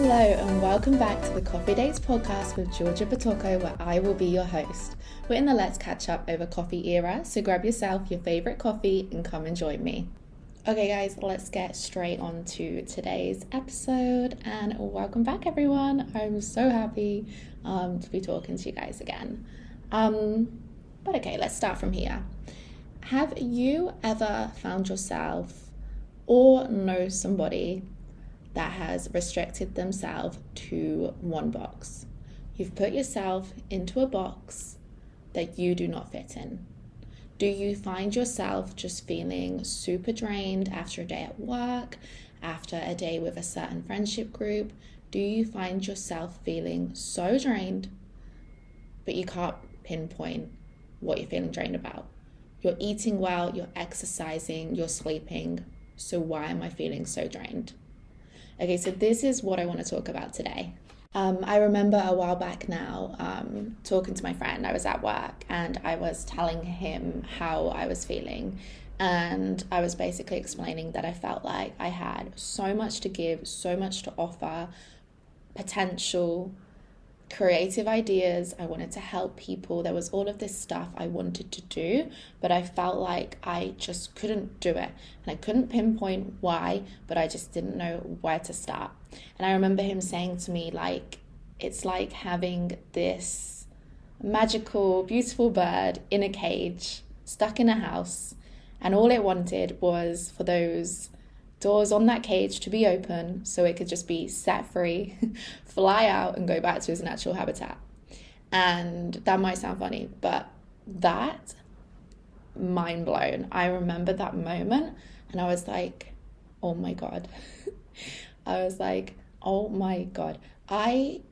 Hello and welcome back to the Coffee Dates podcast with Georgia Batoko, where I will be your host. We're in the Let's Catch Up over coffee era, so grab yourself your favorite coffee and come and join me. Okay guys, let's get straight on to today's episode and welcome back everyone. I'm so happy to be talking to you guys again. But okay, let's start from here. Have you ever found yourself or know somebody that has restricted themselves to one box? You've put yourself into a box that you do not fit in. Do you find yourself just feeling super drained after a day at work, after a day with a certain friendship group? Do you find yourself feeling so drained, but you can't pinpoint what you're feeling drained about? You're eating well, you're exercising, you're sleeping. So why am I feeling so drained? Okay, so this is what I want to talk about today. I remember a while back now talking to my friend. I was at work and I was telling him how I was feeling. And I was basically explaining that I felt like I had so much to give, so much to offer, potential, creative ideas. I wanted to help people. There was all of this stuff I wanted to do, but I felt like I just couldn't do it. And I couldn't pinpoint why, but I just didn't know where to start. And I remember him saying to me, like, it's like having this magical, beautiful bird in a cage, stuck in a house, and all it wanted was for those doors on that cage to be open so it could just be set free, fly out and go back to its natural habitat. And that might sound funny, but that, mind blown. I remember that moment and I was like, oh my God. I was like, oh my God. I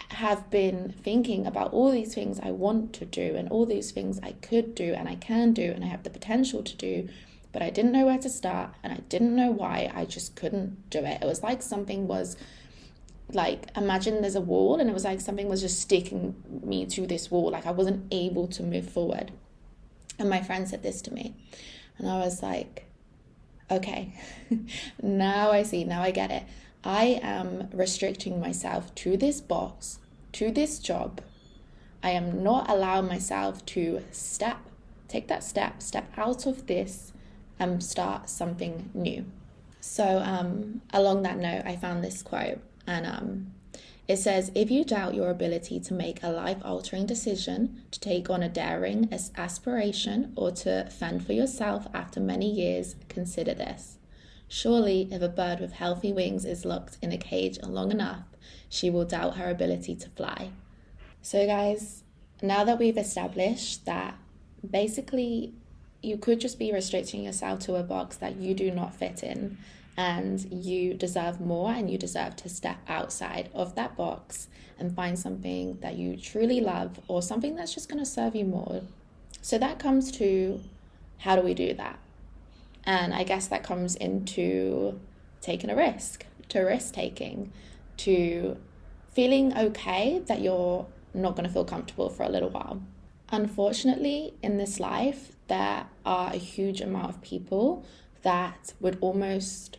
have been thinking about all these things I want to do and all these things I could do and I can do and I have the potential to do, but I didn't know where to start and I didn't know why. I just couldn't do it. It was like something was like, imagine there's a wall and it was like something was just sticking me to this wall. Like I wasn't able to move forward. And my friend said this to me and I was like, okay, now I see, now I get it. I am restricting myself to this box, to this job. I am not allowing myself to take that step out of this and start something new. So along that note, I found this quote and it says, if you doubt your ability to make a life-altering decision, to take on a daring aspiration, or to fend for yourself after many years, consider this. Surely, if a bird with healthy wings is locked in a cage long enough, she will doubt her ability to fly. So guys, now that we've established that basically you could just be restricting yourself to a box that you do not fit in, and you deserve more and you deserve to step outside of that box and find something that you truly love or something that's just going to serve you more. So that comes to, how do we do that? And I guess that comes into taking a risk, to risk taking, to feeling okay that you're not going to feel comfortable for a little while. Unfortunately, in this life, there are a huge amount of people that would almost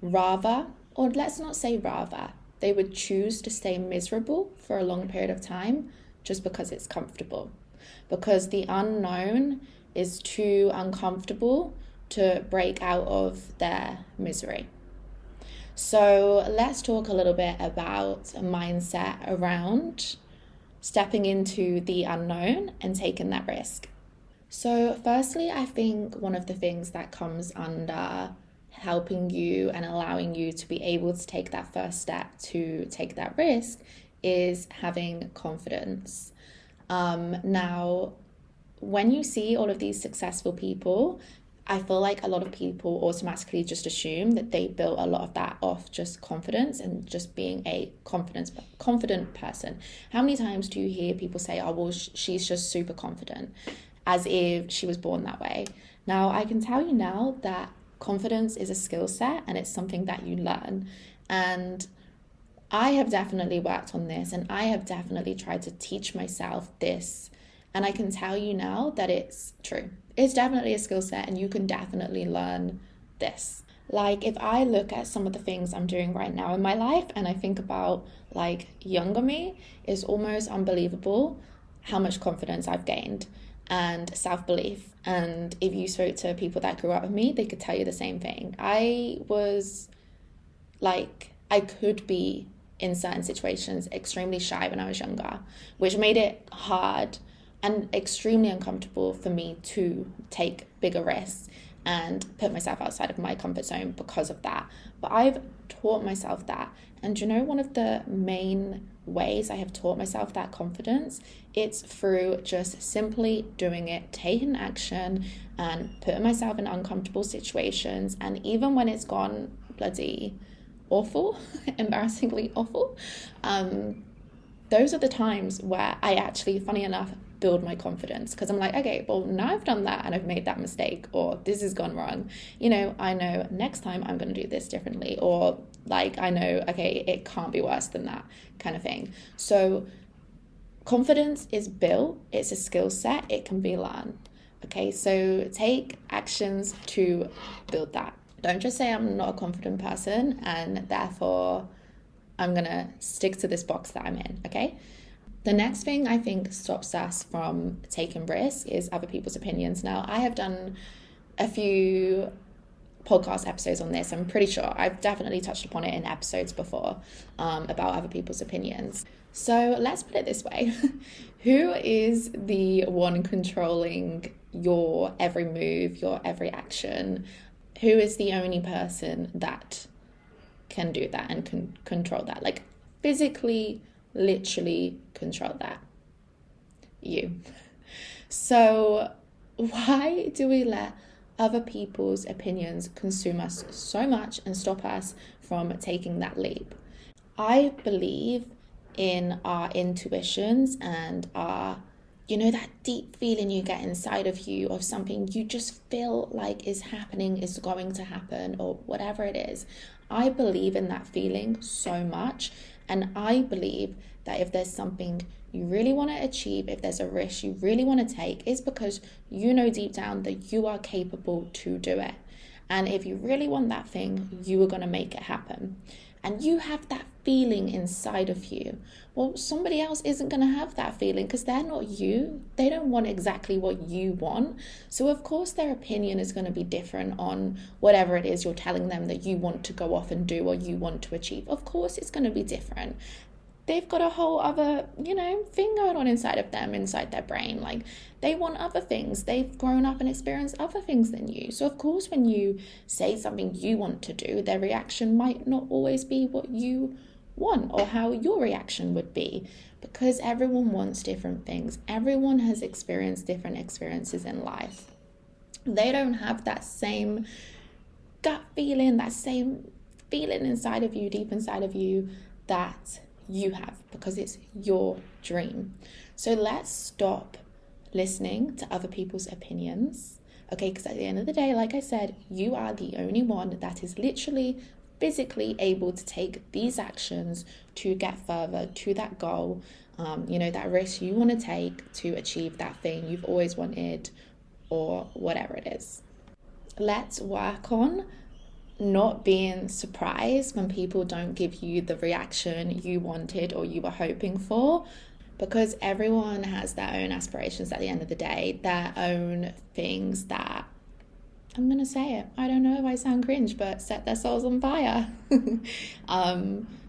rather, or let's not say rather, they would choose to stay miserable for a long period of time just because it's comfortable. Because the unknown is too uncomfortable to break out of their misery. So let's talk a little bit about a mindset around stepping into the unknown and taking that risk. So firstly, I think one of the things that comes under helping you and allowing you to be able to take that first step to take that risk is having confidence. Now, when you see all of these successful people, I feel like a lot of people automatically just assume that they built a lot of that off just confidence and just being a confident person. How many times do you hear people say, oh, well, she's just super confident, as if she was born that way? Now, I can tell you now that confidence is a skill set and it's something that you learn. And I have definitely worked on this and I have definitely tried to teach myself this. And I can tell you now that it's true. It's definitely a skill set and you can definitely learn this. Like, if I look at some of the things I'm doing right now in my life and I think about like younger me, it's almost unbelievable how much confidence I've gained and self-belief. And if you spoke to people that grew up with me, they could tell you the same thing. I was like, I could be in certain situations extremely shy when I was younger, which made it hard and extremely uncomfortable for me to take bigger risks and put myself outside of my comfort zone because of that. But I've taught myself that. And you know, one of the main ways I have taught myself that confidence, it's through just simply doing it, taking action, and putting myself in uncomfortable situations. And even when it's gone bloody awful, embarrassingly awful, those are the times where I actually, funny enough, build my confidence, because I'm like, okay, well, now I've done that and I've made that mistake, or this has gone wrong, you know, I know next time I'm going to do this differently, or like, I know, okay, it can't be worse than that kind of thing. So confidence is built, it's a skill set, it can be learned. Okay, so take actions to build that. Don't just say I'm not a confident person and therefore I'm gonna stick to this box that I'm in, okay? The next thing I think stops us from taking risks is other people's opinions. Now, I have done a few podcast episodes on this. I'm pretty sure I've definitely touched upon it in episodes before, about other people's opinions. So let's put it this way. Who is the one controlling your every move, your every action? Who is the only person that can do that and can control that? Like, physically, literally control that? You. So why do we let other people's opinions consume us so much and stop us from taking that leap? I believe in our intuitions and our, you know, that deep feeling you get inside of you of something you just feel like is happening, is going to happen, or whatever it is. I believe in that feeling so much. And I believe that if there's something you really want to achieve, if there's a risk you really want to take, it's because you know deep down that you are capable to do it. And if you really want that thing, you are going to make it happen. And you have that feeling inside of you. Well, somebody else isn't going to have that feeling because they're not you. They don't want exactly what you want. So of course their opinion is going to be different on whatever it is you're telling them that you want to go off and do or you want to achieve. Of course it's going to be different. They've got a whole other, you know, thing going on inside of them, inside their brain. Like, they want other things. They've grown up and experienced other things than you. So of course, when you say something you want to do, their reaction might not always be what you want or how your reaction would be, because everyone wants different things. Everyone has experienced different experiences in life. They don't have that same gut feeling, that same feeling inside of you, deep inside of you, that you have, because it's your dream. So let's stop listening to other people's opinions, okay? Because at the end of the day, like I said, you are the only one that is literally physically able to take these actions to get further to that goal, you know, that risk you want to take to achieve that thing you've always wanted, or whatever it is. Let's work on not being surprised when people don't give you the reaction you wanted or you were hoping for, because everyone has their own aspirations at the end of the day, their own things that, I'm going to say it, I don't know if I sound cringe, but set their souls on fire.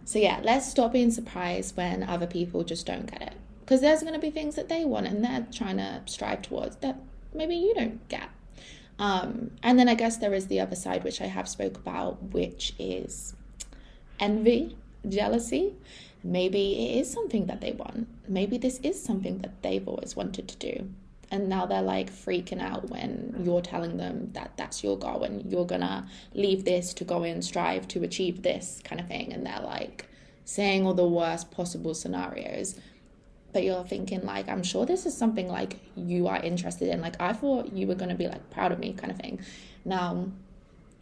So yeah, let's stop being surprised when other people just don't get it, because there's going to be things that they want and they're trying to strive towards that maybe you don't get. And then I guess there is the other side, which I have spoke about, which is envy, jealousy. Maybe it is something that they want. Maybe this is something that they've always wanted to do. And now they're like freaking out when you're telling them that that's your goal and you're gonna leave this to go and strive to achieve this kind of thing. And they're like saying all the worst possible scenarios. But you're thinking, like, I'm sure this is something like you are interested in. Like, I thought you were going to be like proud of me kind of thing. Now,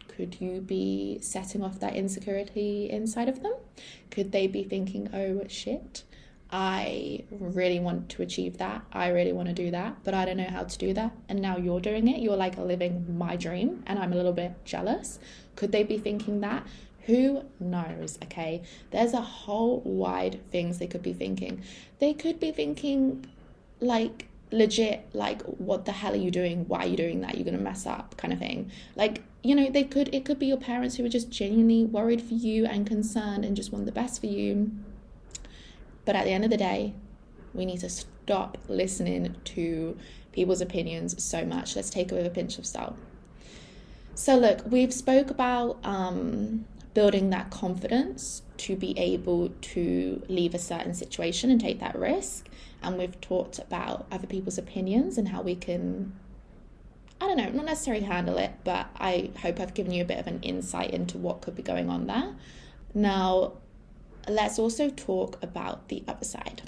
could you be setting off that insecurity inside of them? Could they be thinking, oh shit, I really want to achieve that. I really want to do that, but I don't know how to do that. And now you're doing it. You're like living my dream, and I'm a little bit jealous. Could they be thinking that? Who knows? Okay. There's a whole wide things they could be thinking. They could be thinking like legit, like, what the hell are you doing? Why are you doing that? You're going to mess up, kind of thing. Like, it could be your parents who are just genuinely worried for you and concerned and just want the best for you. But at the end of the day, we need to stop listening to people's opinions so much. Let's take it with a pinch of salt. So look, we've spoke about building that confidence to be able to leave a certain situation and take that risk. And we've talked about other people's opinions and how we can, I don't know, not necessarily handle it, but I hope I've given you a bit of an insight into what could be going on there. Now, let's also talk about the other side,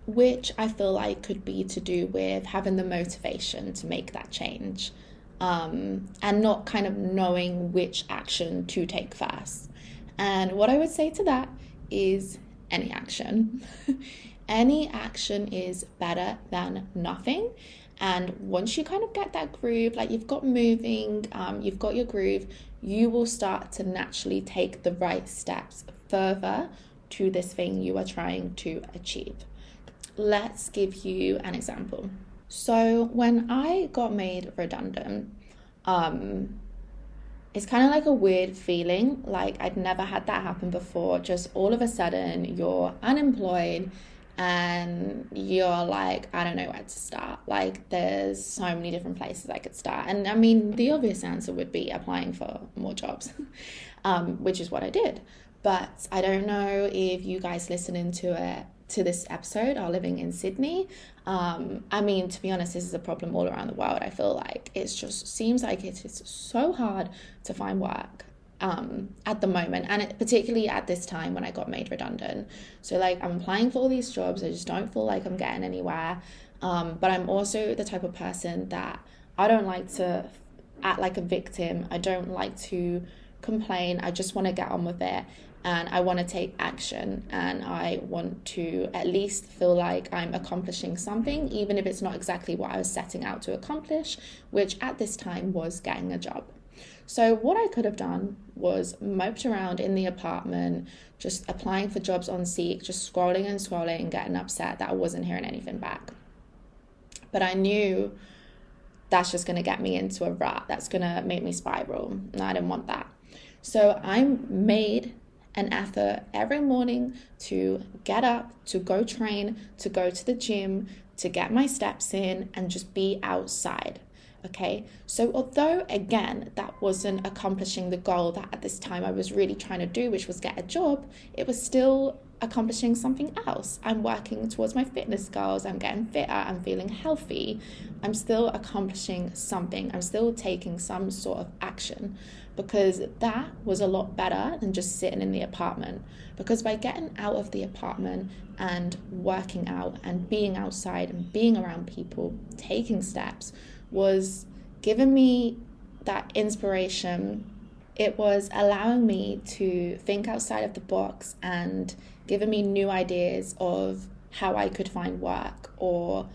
which I feel like could be to do with having the motivation to make that change, and not kind of knowing which action to take first. And what I would say to that is any action. Any action is better than nothing. And once you kind of get that groove, like you've got moving, you've got your groove, you will start to naturally take the right steps further to this thing you are trying to achieve. Let's give you an example. So when I got made redundant, it's kind of like a weird feeling, like I'd never had that happen before. Just all of a sudden you're unemployed and you're like, I don't know where to start. Like, there's so many different places I could start. And I mean, the obvious answer would be applying for more jobs, which is what I did. But I don't know if you guys listening to this episode are living in Sydney. I mean, to be honest, this is a problem all around the world. I feel like it just seems like it is so hard to find work at the moment, and particularly at this time when I got made redundant. So like, I'm applying for all these jobs, I just don't feel like I'm getting anywhere. But I'm also the type of person that I don't like to act like a victim. I don't like to complain. I just want to get on with it. And I want to take action, and I want to at least feel like I'm accomplishing something, even if it's not exactly what I was setting out to accomplish, which at this time was getting a job. So what I could have done was moped around in the apartment, just applying for jobs on Seek, just scrolling and getting upset that I wasn't hearing anything back. But I knew that's just going to get me into a rut. That's going to make me spiral, and I didn't want that. So I made an effort every morning to get up, to go train, to go to the gym, to get my steps in and just be outside. Okay, so although again that wasn't accomplishing the goal that at this time I was really trying to do, which was get a job, it was still accomplishing something else. I'm working towards my fitness goals, I'm getting fitter, I'm feeling healthy, I'm still accomplishing something, I'm still taking some sort of action, because that was a lot better than just sitting in the apartment. Because by getting out of the apartment and working out and being outside and being around people, taking steps, was giving me that inspiration. It was allowing me to think outside of the box and giving me new ideas of how I could find work or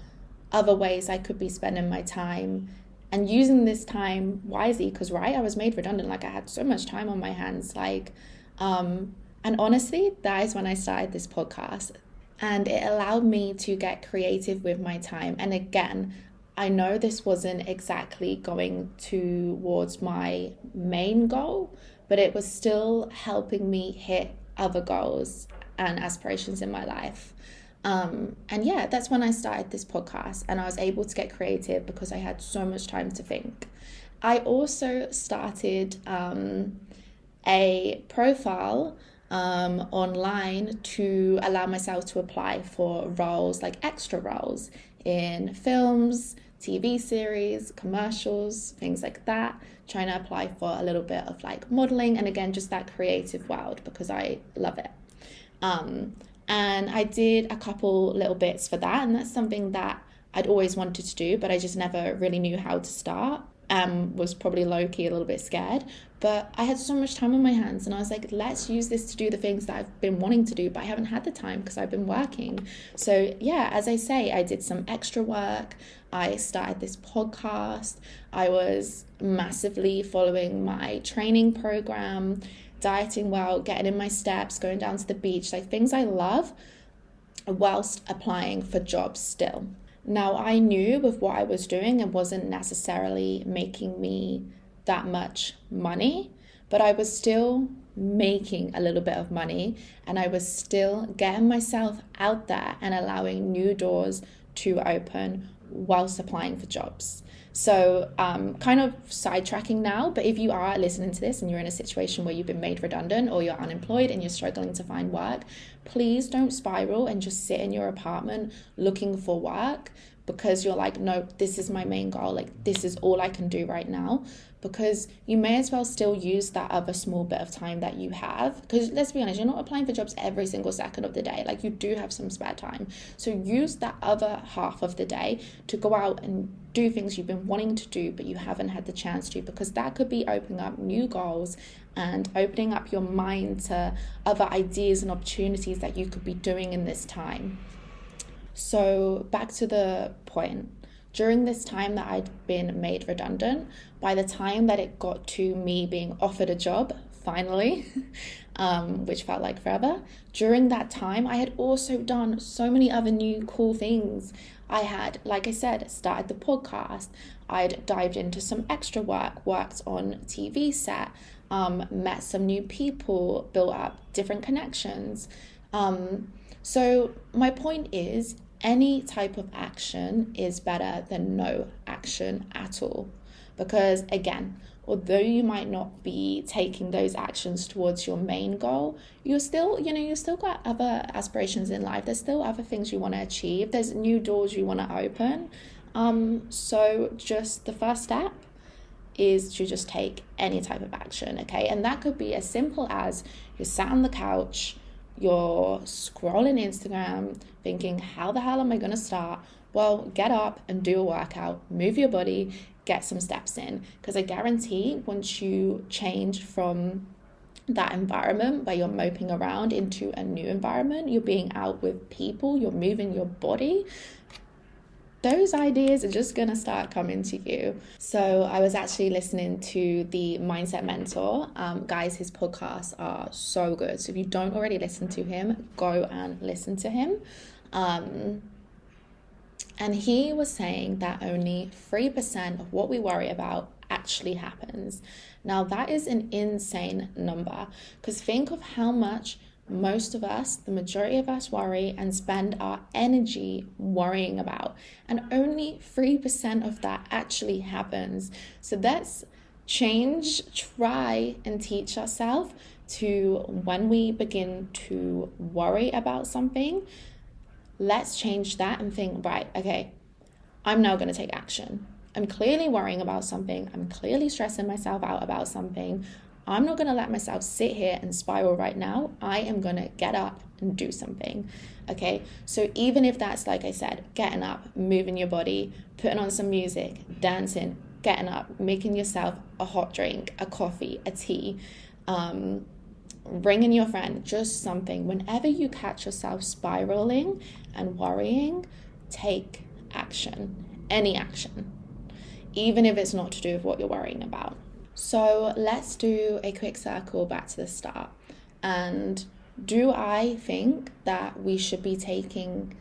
other ways I could be spending my time and using this time wisely. Because right, I was made redundant, like I had so much time on my hands, and honestly, that is when I started this podcast, and it allowed me to get creative with my time. And again, I know this wasn't exactly going towards my main goal, but it was still helping me hit other goals and aspirations in my life. And yeah, that's when I started this podcast, and I was able to get creative because I had so much time to think. I also started a profile online to allow myself to apply for roles, like extra roles in films, TV series, commercials, things like that, trying to apply for a little bit of like modeling, and again, just that creative world because I love it. And I did a couple little bits for that, and that's something that I'd always wanted to do, but I just never really knew how to start. was probably low-key a little bit scared, but I had so much time on my hands and I was like, let's use this to do the things that I've been wanting to do, but I haven't had the time because I've been working. So yeah, as I say, I did some extra work. I started this podcast. I was massively following my training program, dieting well, getting in my steps, going down to the beach, like things I love, whilst applying for jobs still. Now, I knew with what I was doing, it wasn't necessarily making me that much money, but I was still making a little bit of money and I was still getting myself out there and allowing new doors to open whilst applying for jobs. So kind of sidetracking now, but if you are listening to this and you're in a situation where you've been made redundant or you're unemployed and you're struggling to find work, please don't spiral and just sit in your apartment looking for work because you're like, no, this is my main goal. Like, this is all I can do right now. Because you may as well still use that other small bit of time that you have. Because let's be honest, you're not applying for jobs every single second of the day. Like, you do have some spare time. So use that other half of the day to go out and do things you've been wanting to do, but you haven't had the chance to, because that could be opening up new goals and opening up your mind to other ideas and opportunities that you could be doing in this time. So back to the point. During this time that I'd been made redundant, by the time that it got to me being offered a job, finally, which felt like forever, during that time, I had also done so many other new cool things. I had, like I said, started the podcast. I'd dived into some extra work, worked on TV set, met some new people, built up different connections. So my point is, any type of action is better than no action at all. Because again, although you might not be taking those actions towards your main goal, you're still got other aspirations in life. There's still other things you want to achieve. There's new doors you want to open. So just the first step is to just take any type of action, okay? And that could be as simple as you're sat on the couch, you're scrolling Instagram, thinking, how the hell am I going to start? Well, get up and do a workout, move your body, get some steps in. Because I guarantee once you change from that environment where you're moping around into a new environment, you're being out with people, you're moving your body, those ideas are just going to start coming to you. So I was actually listening to the Mindset Mentor. Guys, his podcasts are so good. So if you don't already listen to him, go and listen to him. And he was saying that only 3% of what we worry about actually happens. Now, that is an insane number, because think of how much most of us, the majority of us, worry and spend our energy worrying about, and only 3% of that actually happens. So let's try and teach ourselves to, when we begin to worry about something, let's change that and think, right, okay, I'm now going to take action. I'm clearly worrying about something. I'm clearly stressing myself out about something. I'm not going to let myself sit here and spiral right now. I am going to get up and do something. Okay, so even if that's, like I said, getting up, moving your body, putting on some music, dancing, getting up, making yourself a hot drink, a coffee, a tea, ringing your friend, just something. Whenever you catch yourself spiraling and worrying, take action, any action, even if it's not to do with what you're worrying about. So let's do a quick circle back to the start. And do I think that we should be taking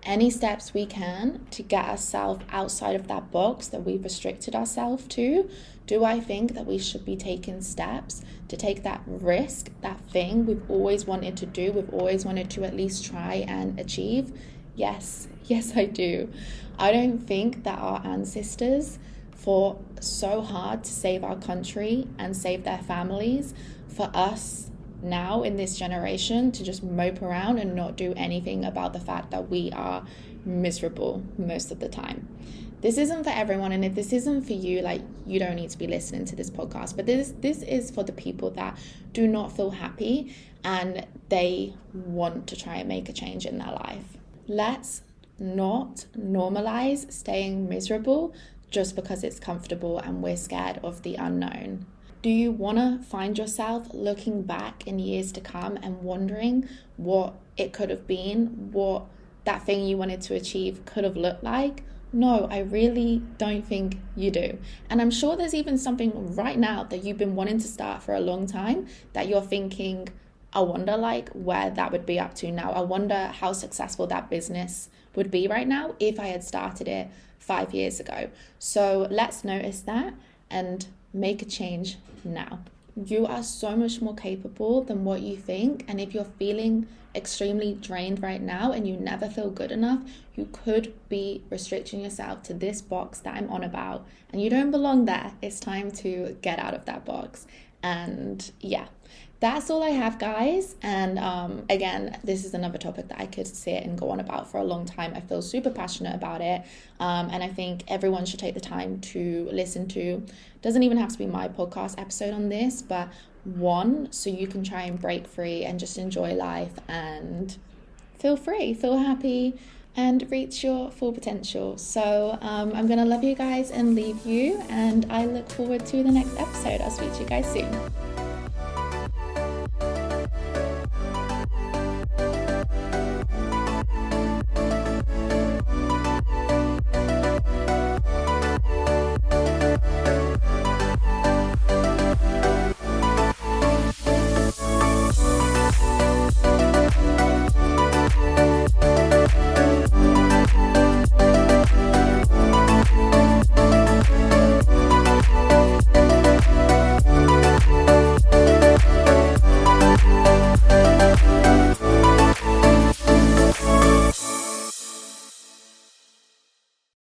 any steps we can to get ourselves outside of that box that we've restricted ourselves to? Do I think that we should be taking steps to take that risk, that thing we've always wanted to do, we've always wanted to at least try and achieve? Yes, I do. I don't think that our ancestors fought so hard to save our country and save their families for us now in this generation to just mope around and not do anything about the fact that we are miserable most of the time. This isn't for everyone, and if this isn't for you, like, you don't need to be listening to this podcast, but this is for the people that do not feel happy and they want to try and make a change in their life. Let's not normalize staying miserable just because it's comfortable and we're scared of the unknown? Do you want to find yourself looking back in years to come and wondering what it could have been, what that thing you wanted to achieve could have looked like? No, I really don't think you do. And I'm sure there's even something right now that you've been wanting to start for a long time that you're thinking, I wonder like where that would be up to now. I wonder how successful that business would be right now if I had started it 5 years ago. So let's notice that and make a change now. You are so much more capable than what you think. And if you're feeling extremely drained right now and you never feel good enough, you could be restricting yourself to this box that I'm on about. And you don't belong there. It's time to get out of that box. And yeah, that's all I have, guys. And again, this is another topic that I could sit and go on about for a long time. I feel super passionate about it. And I think everyone should take the time to listen to, doesn't even have to be my podcast episode on this, but one, so you can try and break free and just enjoy life and feel free, feel happy, and reach your full potential. So I'm going to love you guys and leave you. And I look forward to the next episode. I'll speak to you guys soon.